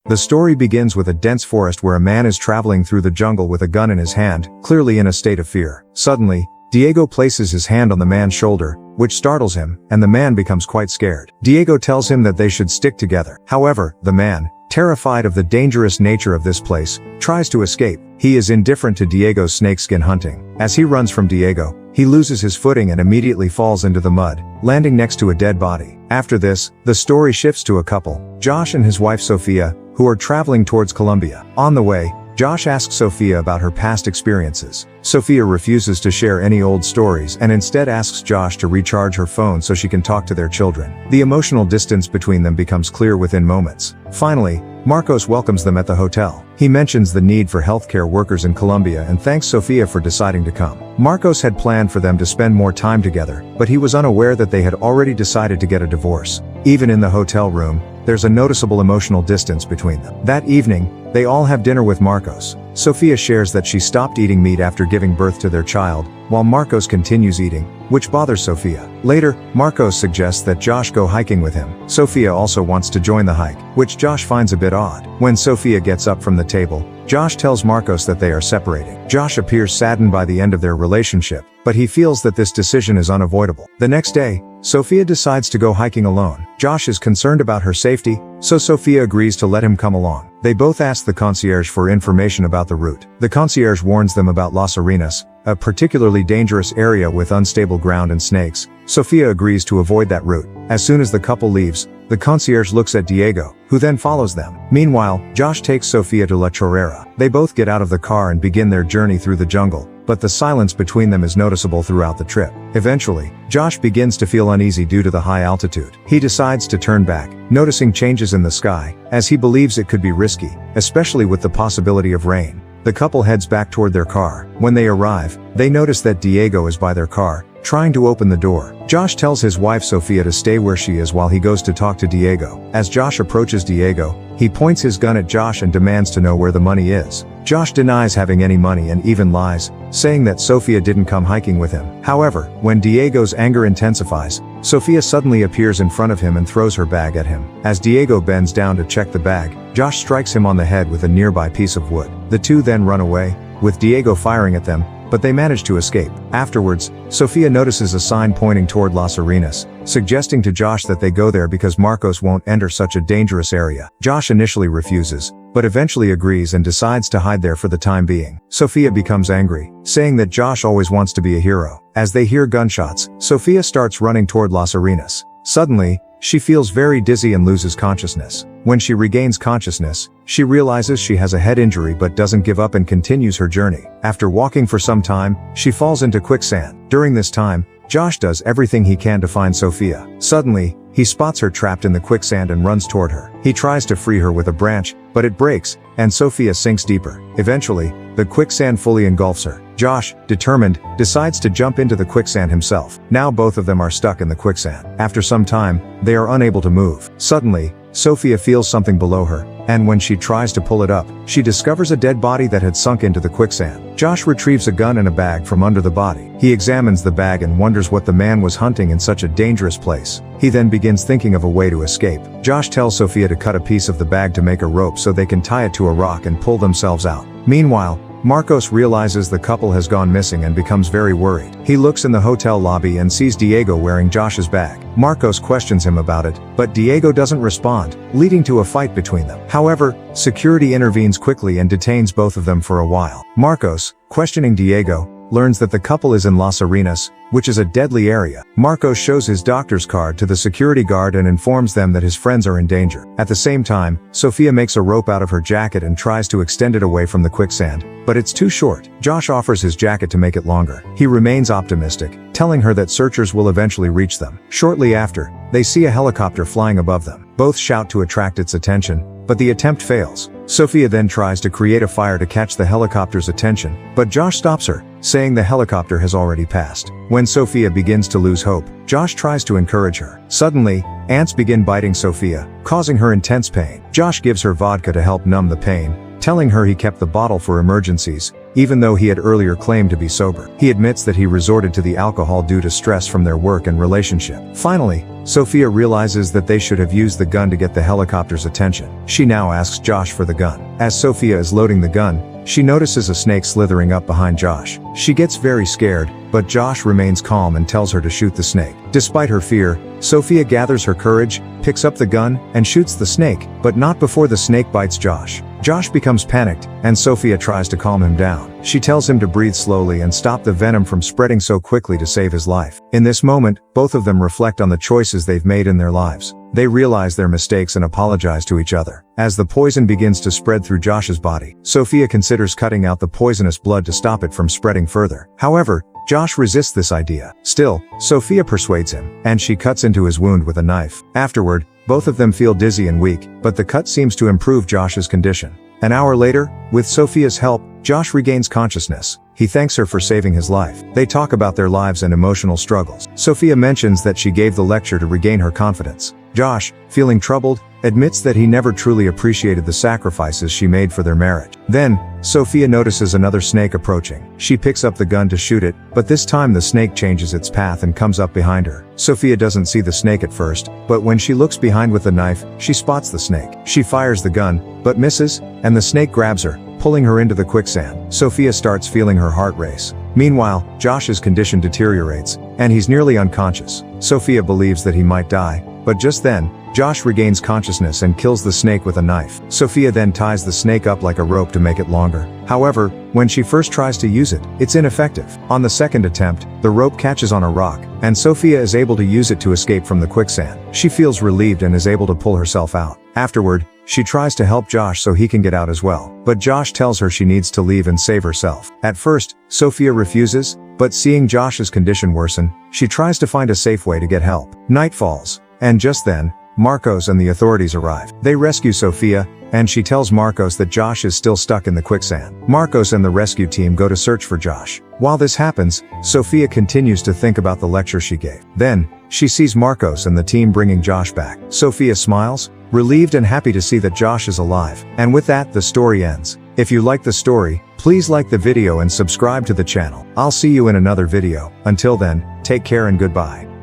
The story begins with a dense forest where a man is traveling through the jungle with a gun in his hand, clearly in a state of fear. Suddenly, Diego places his hand on the man's shoulder, which startles him, and the man becomes quite scared. Diego tells him that they should stick together. However, the man, terrified of the dangerous nature of this place, tries to escape. He is indifferent to Diego's snakeskin hunting. As he runs from Diego, he loses his footing and immediately falls into the mud, landing next to a dead body. After this, the story shifts to a couple, Josh and his wife Sophia, who are traveling towards Colombia. On the way, Josh asks Sophia about her past experiences. Sophia refuses to share any old stories and instead asks Josh to recharge her phone so she can talk to their children. The emotional distance between them becomes clear within moments. Finally, Marcos welcomes them at the hotel. He mentions the need for healthcare workers in Colombia and thanks Sophia for deciding to come. Marcos had planned for them to spend more time together, but he was unaware that they had already decided to get a divorce. Even in the hotel room, there's a noticeable emotional distance between them. That evening, they all have dinner with Marcos. Sophia shares that she stopped eating meat after giving birth to their child, while Marcos continues eating, which bothers Sophia. Later, Marcos suggests that Josh go hiking with him. Sophia also wants to join the hike, which Josh finds a bit odd. When Sophia gets up from the table, Josh tells Marcos that they are separating. Josh appears saddened by the end of their relationship, but he feels that this decision is unavoidable. The next day, Sophia decides to go hiking alone. Josh is concerned about her safety, so Sophia agrees to let him come along. They both ask the concierge for information about the route. The concierge warns them about Las Arenas, a particularly dangerous area with unstable ground and snakes. Sophia agrees to avoid that route. As soon as the couple leaves, the concierge looks at Diego, who then follows them. Meanwhile, Josh takes Sophia to La Chorrera. They both get out of the car and begin their journey through the jungle, but the silence between them is noticeable throughout the trip. Eventually, Josh begins to feel uneasy due to the high altitude. He decides to turn back, noticing changes in the sky, as he believes it could be risky, especially with the possibility of rain. The couple heads back toward their car. When they arrive, they notice that Diego is by their car, trying to open the door. Josh tells his wife Sophia to stay where she is while he goes to talk to Diego. As Josh approaches Diego, he points his gun at Josh and demands to know where the money is. Josh denies having any money and even lies, saying that Sophia didn't come hiking with him. However, when Diego's anger intensifies, Sophia suddenly appears in front of him and throws her bag at him. As Diego bends down to check the bag, Josh strikes him on the head with a nearby piece of wood. The two then run away, with Diego firing at them, but they manage to escape. Afterwards, Sophia notices a sign pointing toward Las Arenas, suggesting to Josh that they go there because Marcos won't enter such a dangerous area. Josh initially refuses, but eventually agrees and decides to hide there for the time being. Sophia becomes angry, saying that Josh always wants to be a hero. As they hear gunshots, Sophia starts running toward Las Arenas. Suddenly, she feels very dizzy and loses consciousness. When she regains consciousness, she realizes she has a head injury but doesn't give up and continues her journey. After walking for some time, she falls into quicksand. During this time, Josh does everything he can to find Sophia. Suddenly, he spots her trapped in the quicksand and runs toward her. He tries to free her with a branch, but it breaks, and Sophia sinks deeper. Eventually, the quicksand fully engulfs her. Josh, determined, decides to jump into the quicksand himself. Now both of them are stuck in the quicksand. After some time, they are unable to move. Suddenly, Sophia feels something below her, and when she tries to pull it up, she discovers a dead body that had sunk into the quicksand. Josh retrieves a gun and a bag from under the body. He examines the bag and wonders what the man was hunting in such a dangerous place. He then begins thinking of a way to escape. Josh tells Sophia to cut a piece of the bag to make a rope so they can tie it to a rock and pull themselves out. Meanwhile, Marcos realizes the couple has gone missing and becomes very worried. He looks in the hotel lobby and sees Diego wearing Josh's bag. Marcos questions him about it, but Diego doesn't respond, leading to a fight between them. However, security intervenes quickly and detains both of them for a while. Marcos, questioning Diego, learns that the couple is in Las Arenas, which is a deadly area. Marcos shows his doctor's card to the security guard and informs them that his friends are in danger. At the same time, Sophia makes a rope out of her jacket and tries to extend it away from the quicksand, but it's too short. Josh offers his jacket to make it longer. He remains optimistic, telling her that searchers will eventually reach them. Shortly after, they see a helicopter flying above them. Both shout to attract its attention, but the attempt fails. Sophia then tries to create a fire to catch the helicopter's attention, but Josh stops her, saying the helicopter has already passed. When Sophia begins to lose hope, Josh tries to encourage her. Suddenly, ants begin biting Sophia, causing her intense pain. Josh gives her vodka to help numb the pain, telling her he kept the bottle for emergencies, even though he had earlier claimed to be sober. He admits that he resorted to the alcohol due to stress from their work and relationship. Finally, Sophia realizes that they should have used the gun to get the helicopter's attention. She now asks Josh for the gun. As Sophia is loading the gun, she notices a snake slithering up behind Josh. She gets very scared, but Josh remains calm and tells her to shoot the snake. Despite her fear, Sophia gathers her courage, picks up the gun, and shoots the snake, but not before the snake bites Josh. Josh becomes panicked, and Sophia tries to calm him down. She tells him to breathe slowly and stop the venom from spreading so quickly to save his life. In this moment, both of them reflect on the choices they've made in their lives. They realize their mistakes and apologize to each other. As the poison begins to spread through Josh's body, Sophia considers cutting out the poisonous blood to stop it from spreading further. However, Josh resists this idea. Still, Sophia persuades him, and she cuts into his wound with a knife. Afterward, both of them feel dizzy and weak, but the cut seems to improve Josh's condition. An hour later, with Sophia's help, Josh regains consciousness. He thanks her for saving his life. They talk about their lives and emotional struggles. Sophia mentions that she gave the lecture to regain her confidence. Josh, feeling troubled, admits that he never truly appreciated the sacrifices she made for their marriage. Then, Sophia notices another snake approaching. She picks up the gun to shoot it, but this time the snake changes its path and comes up behind her. Sophia doesn't see the snake at first, but when she looks behind with the knife, she spots the snake. She fires the gun, but misses, and the snake grabs her, pulling her into the quicksand. Sophia starts feeling her heart race. Meanwhile, Josh's condition deteriorates, and he's nearly unconscious. Sophia believes that he might die, but just then, Josh regains consciousness and kills the snake with a knife. Sophia then ties the snake up like a rope to make it longer. However, when she first tries to use it, it's ineffective. On the second attempt, the rope catches on a rock, and Sophia is able to use it to escape from the quicksand. She feels relieved and is able to pull herself out. Afterward, she tries to help Josh so he can get out as well. But Josh tells her she needs to leave and save herself. At first, Sophia refuses, but seeing Josh's condition worsen, she tries to find a safe way to get help. Night falls, and just then, Marcos and the authorities arrive. They rescue Sophia, and she tells Marcos that Josh is still stuck in the quicksand. Marcos and the rescue team go to search for Josh. While this happens, Sophia continues to think about the lecture she gave. Then, she sees Marcos and the team bringing Josh back. Sophia smiles, relieved and happy to see that Josh is alive. And with that, the story ends. If you like the story, please like the video and subscribe to the channel. I'll see you in another video. Until then, take care and goodbye.